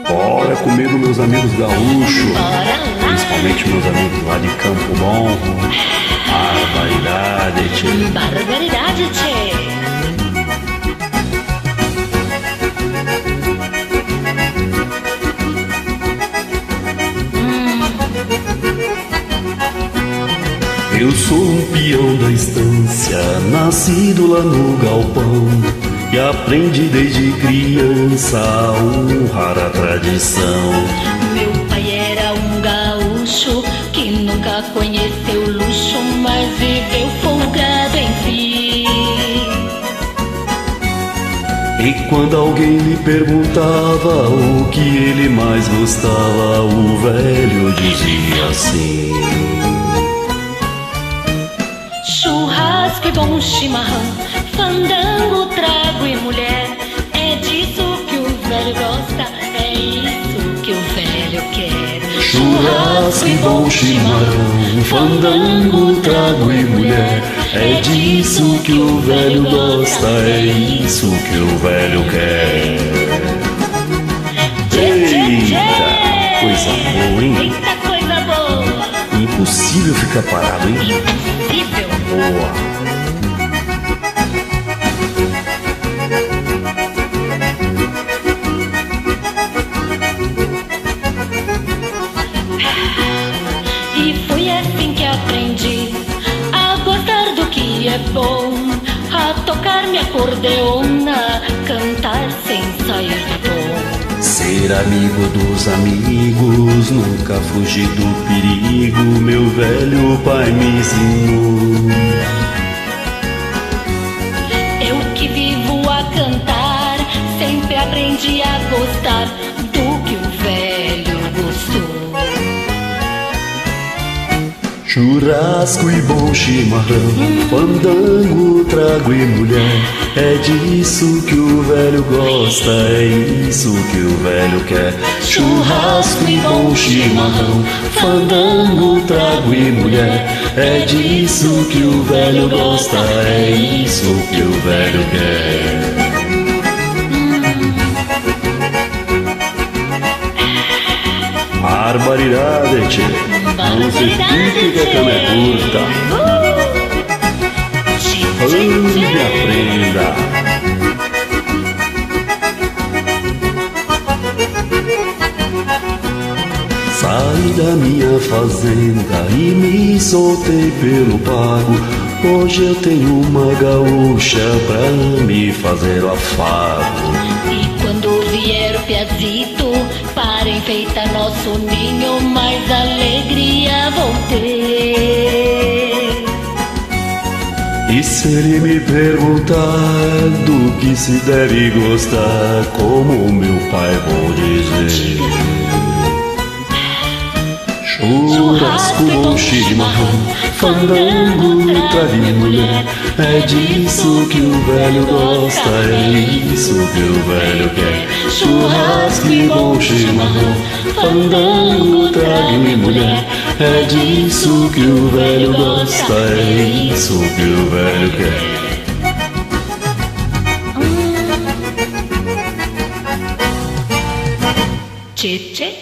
Bora comigo, meus amigos gaúchos, principalmente meus amigos lá de Campo Bom. Barbaridade, tchê. Barbaridade, tchê. Eu sou um peão da estância, nascido lá no galpão, e aprendi desde criança a honrar a tradição. Meu pai era um gaúcho que nunca conheceu luxo, mas viveu folgado, enfim. E quando alguém lhe perguntava o que ele mais gostava, o velho dizia assim: churrasco e bom chimarrão, fandango, trago e mulher. É disso que o velho gosta, é isso que o velho quer. churrasco e bom chimarrão, fandango, trago e mulher. É disso que o velho gosta, é isso que o velho quer. Eita, coisa boa, hein? Eita, coisa boa. Impossível ficar parado, hein? Impossível. Boa. E foi assim que aprendi a gostar do que é bom, a tocar minha acordeona, cantar sem sair do tom. Ser amigo dos amigos, nunca fugir do perigo, meu velho pai me ensinou. Eu que vivo a cantar, sempre aprendi a gostar do que o velho gostou. Churrasco e bom chimarrão, fandango, trago e mulher. É disso que o velho gosta, é isso que o velho quer. Churrasco e bom chimarrão, fandango, trago e mulher. É disso que o velho gosta, é isso que o velho quer. Barbaridade, tchê. Não se fique que a cama é curta. Ande e aprenda. Saí da minha fazenda e me soltei pelo pago. Hoje eu tenho uma gaúcha pra me fazer o afago. E quando vier o piazito para enfeitar nosso ninho, mais alegria vou ter. E se ele me perguntar do que se deve gostar, como meu pai vou dizer: churrasco, bom chimarrão, fandango, trago e mulher. É disso que o velho gosta, é isso que o velho quer. Churrasco e bom chimarrão, fandango, trago e mulher. É disso que o velho gosta, é isso que o velho quer. Tchê, tchê.